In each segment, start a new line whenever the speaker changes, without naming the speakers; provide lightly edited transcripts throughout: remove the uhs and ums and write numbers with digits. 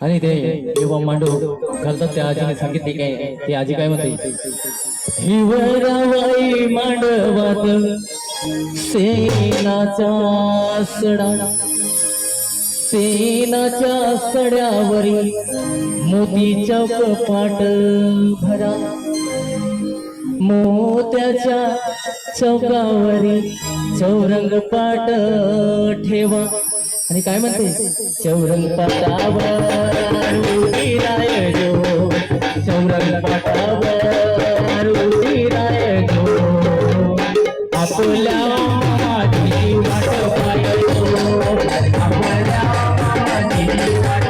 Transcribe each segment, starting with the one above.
आणि ते जेव्हा मांडू घालतात त्या आजीने सांगितले काय ते आजी काय म्हणते, हिवरावाई मांडवात सेनाचा सडा, सेनाच्या सड्यावरी मोतीच्या कपाट भरा, मोत्याच्या चौकावरी चौरंग पाट ठेवा. आणि काय म्हणते, चौरंग पाटावर उभी राय जो, चौरंग पाटावर उभी राय जो, आपल्या मामाची वाट पाहतो, आपल्या मामाची वाट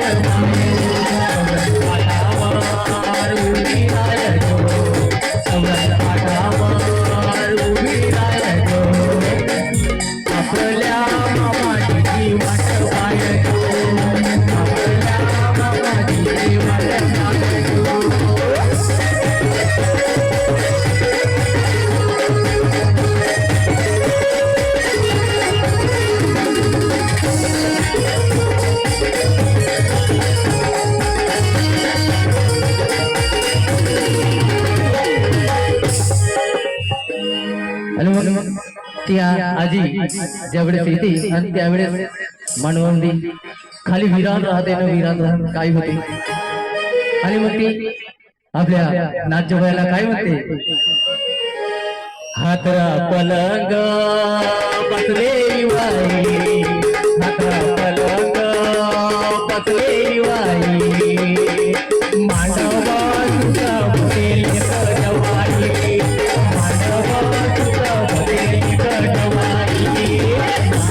पाटावर उभी राय जो, चौरंग पाटावर उभी राय जो, आपल्या मामाची वाट पाहतो, आपल्या मामाची वाट पाहतो. आणि मग ती आजी ज्यावेळेस येते आणि त्यावेळेस मानवंदी खाली विरान राहते ना, विरान राहून काय होते. आणि मग ती आपल्या नाचजोबाला काय म्हणते, हातरा पलंग पतले वाई, हातरा पलंग पतले वाई, मांडवा तुझा भरेल जवाई, मांडवा तुझा भरेल जवाई,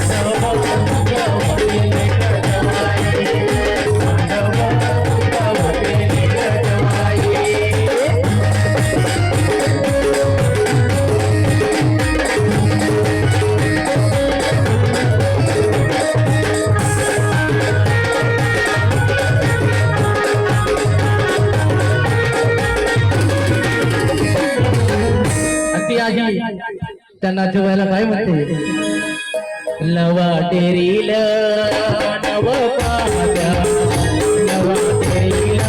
मांडवा तुझा भरेल जवाई, मांडवा तुझा भरेल जवाई. आजी त्यांना जेवायला काय म्हणते, नवा टेरील नव पाद्या, नवा टेरील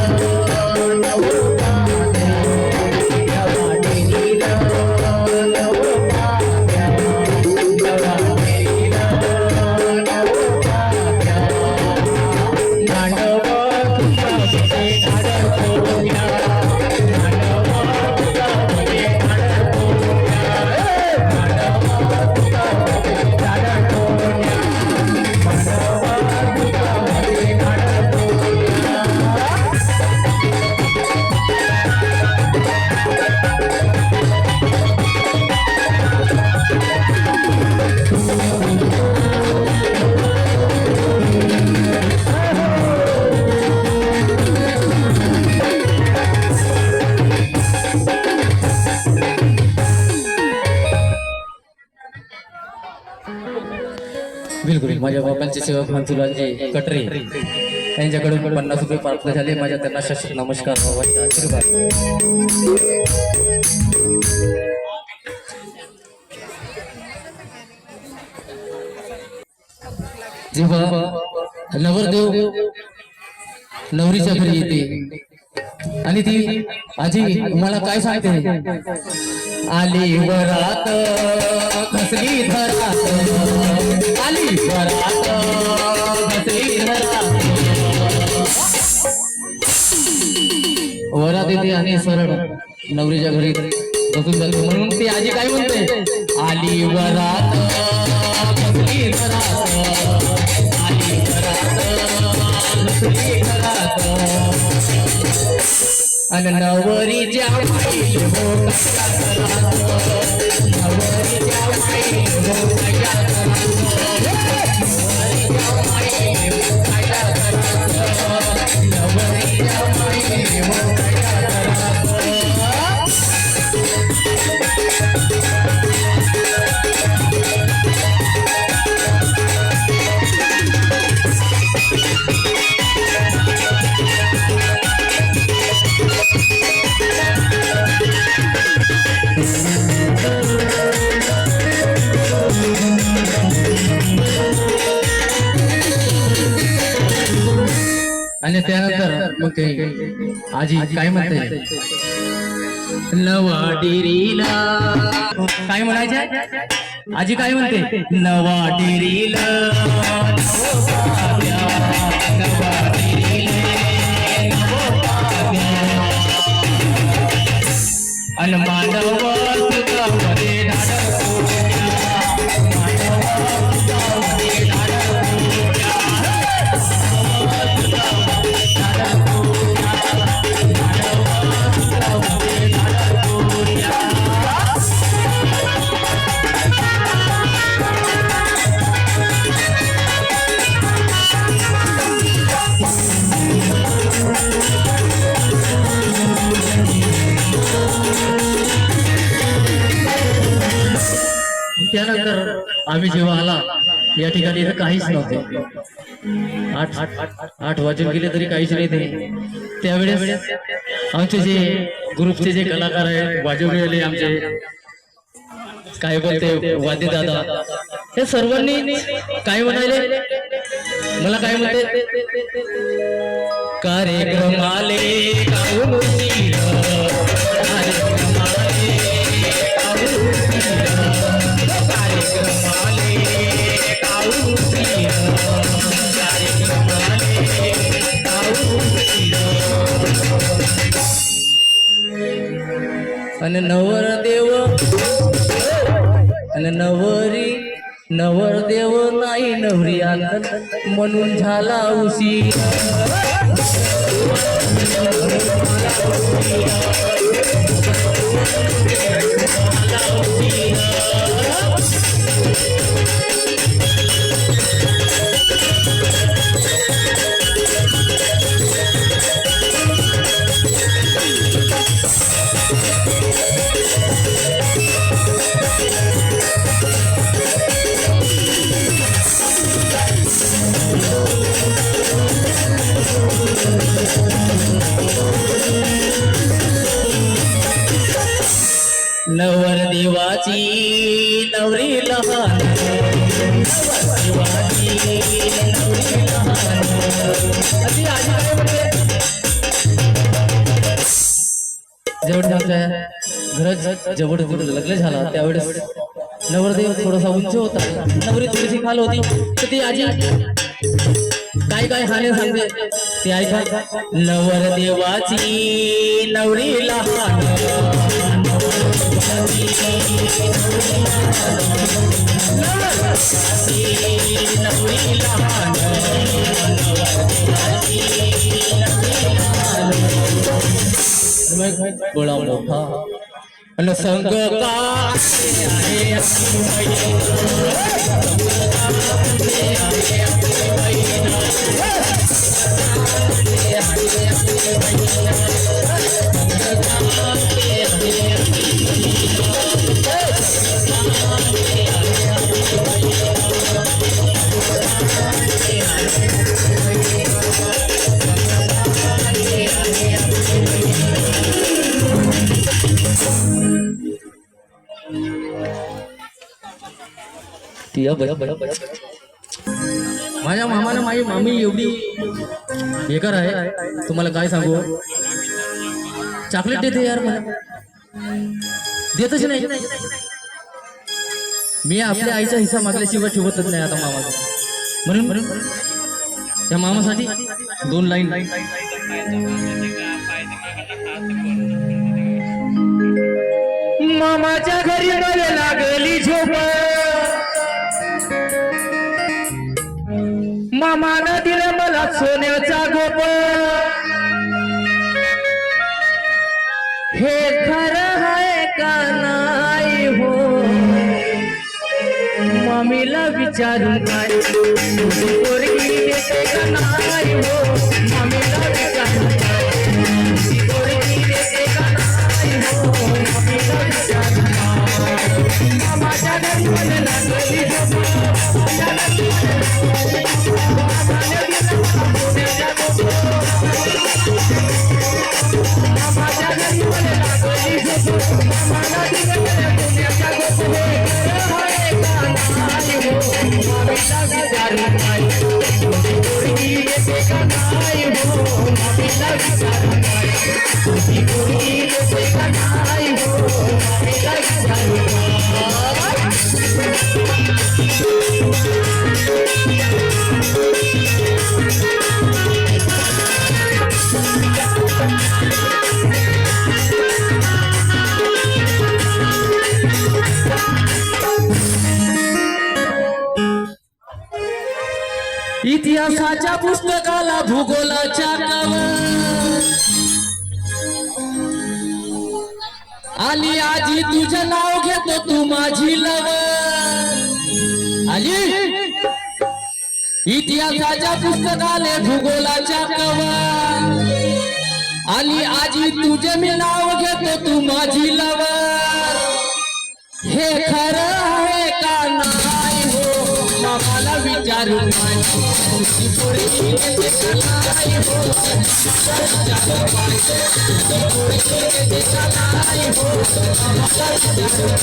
नव पाद्या, नवा टेरील नव पाद्या, नवा टेरील नव पाद्या, मांडवा तुझा भले आडकोया, मांडवा तुझा भले आडकोया, मांडवा तुझा भले आडकोया, मांडवा तुझा भले आडकोया. बिलकुल माझ्या बाबांचे सेवक मंजुलाजी कटरे यांच्याकडून 50 रुपये प्राप्त झाले. माझ्या त्यांना शाश्वत नमस्कार, बाबांचे आशीर्वाद. जेव्हा नवरदेव नवरीच्या घरी येते आणि ती आजी मला काय सांगते, आली वरात कसली धरात, आली वरात कसली धरात. वरात येते आणि सरळ नवरीच्या घरी बसून जातो. म्हणून ती आजी काय म्हणते, आली वरात कसली धरात, आली वरात कसली धरात. आणि नवरीच्या माई हो कशा करात, नवरीच्या माई हो कशा करात, नवरीच्या माई हो कशा करात, नवरीच्या माई हो कशा करात. आणि त्यानंतर मग ते आजी काय म्हणते, नवा डेरीला काय म्हणायचे, आजी काय म्हणते, नवा डेरीला नवा अन मानव तुझ्यामध्ये त्यानंतर आम्ही जेव्हा आला या ठिकाणी तर काहीच नव्हते. 8 वाजून गेले तरी काहीच नाही ते. त्यावेळेस आमचे जे ग्रुपचे जे कलाकार आहेत, वाजवलेले आमचे काय बोलते वाद्य दादा, हे सर्वांनी काय म्हणाले, मला काय म्हणते, कार्यक्रमाले आणि नवरदेव आणि नवरदेव नाही नवरी आनंद म्हणून झाला उशीर. नवरदेवाची नवरी लहान, नवरदेवाची नवरी लहान. जेवढं आमच्या घरात जेवढं लग्न झाला त्यावेळेस नवरदेव थोडासा उंच होता, नवरी थोडीशी खाल होती. तर ती आजी काय काय हाने सांगते ते ऐका. नवरदेवाची नवरी लहान, गोळा मोठा आणि संग माझ्या मामाला माझी मामी एवढी बेकार आहे, तुम्हाला काय सांगू. चॉकलेट देते यार, मला देतच नाही. मी आपल्या आईचा हिस्सा मागल्याशिवाय ठेवतच नाही आता मामाचा. म्हणून त्या मामासाठी 2 लाईन. मामाच्या घरी मला लागली झोप, मामानं दिलं मला सोन्याचा गोप. हे खरं आहे का नाही हो, मम्मीला विचारून काय, पोरगी देते का नाही हो, मम्मीला विचारून काय, पोरगी देते का नाही हो, मम्मीला विचारून काय. मामाच्या घरी मला लागली झोप, Bye.
इतिहासाच्या पुस्तकाला भूगोलाच्या नावावर आली आजी तुझं नाव घेतो तू माझी लवर आली इतिहासाच्या पुस्तकाले भूगोलाच्या कवर आली आजी तुझे मी नाव घेतो तू माझी लवर हे खरं आहे का नाही हो मामाला विचारू तुझी पोरगी येते का नाही हो विचारू तुझी पोरगी येते का नाही हो मामाला विचारू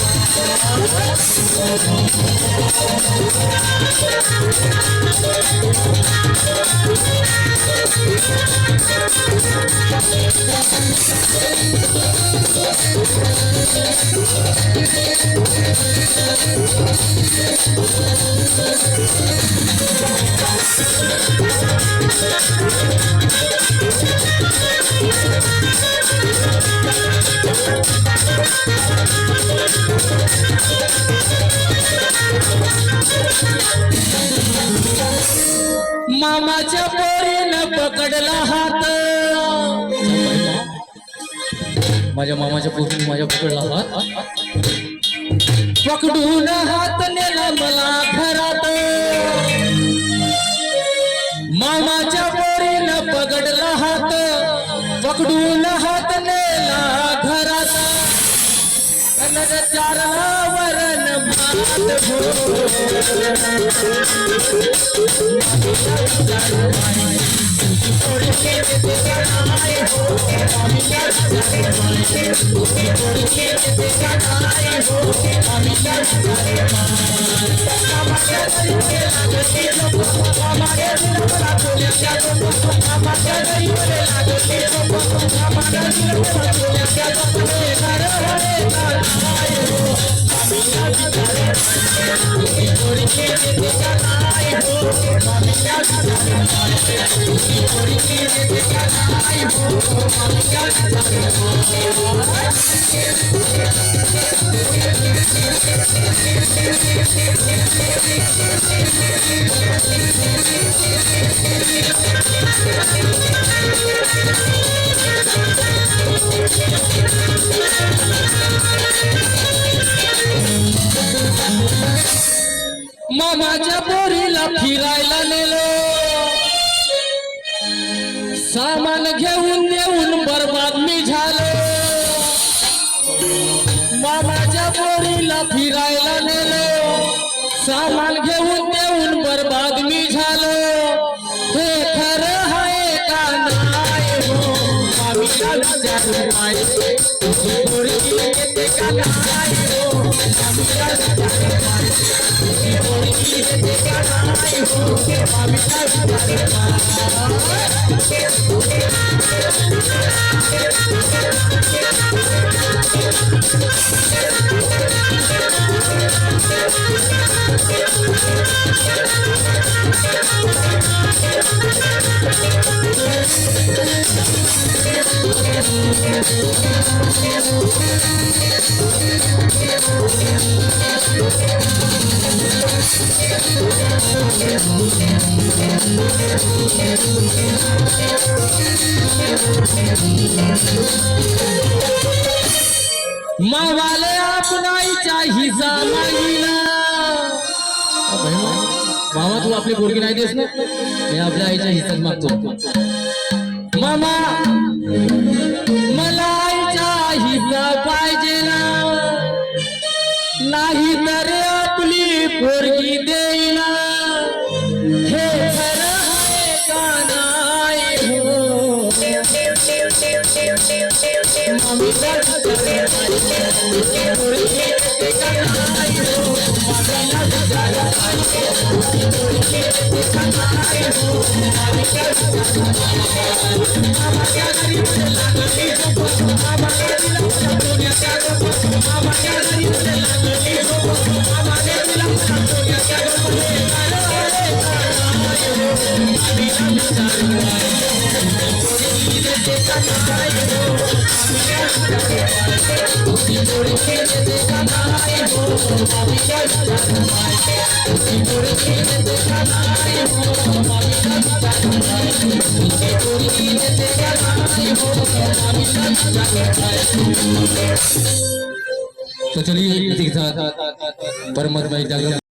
मामाच्या पोरीनं पकडला हात माझ्या मामाच्या पोरीनं माझ्या पकडला हात पकडून हात नेला मला घरात मामाच्या पोरीनं पकडला हात पकडून हात नेला घरात चारला वरण भात मामाच्या पोरीला फिरायला नेलो सामान घेऊन देऊन बरबाद मी झालो मामाच्या पोरीला फिरायला नेलो सामान घेऊन देऊन बरबाद मी झालो हे खरं आहे का नाही हो मामीला विचारू नाही तुझी पोरगी येते का नाही हो मामीला विचारू नाही तुझी पोरगी येते का नाही हो मामीला विचारू मावाले आपणाईच्या हिस्सा मागिला मामा तू आपली पोरगी नाही देस ना मी आपल्या आईच्या हिस्साच मागतो मामा मला आईचा हिस्सा पाहिजे ना नाही तर आपली पोरगी देईना हे खरं आहे का नाही हो मामीला उसकी मुर्गी ने देखा नाई हो मामी का जाना पाए उसकी मुर्गी ने देखा नाई हो मामी का जाना पाए उसकी मुर्गी ने देखा नाई हो मामी का जाना पाए। तो चलिए इसी के साथ परमात्मा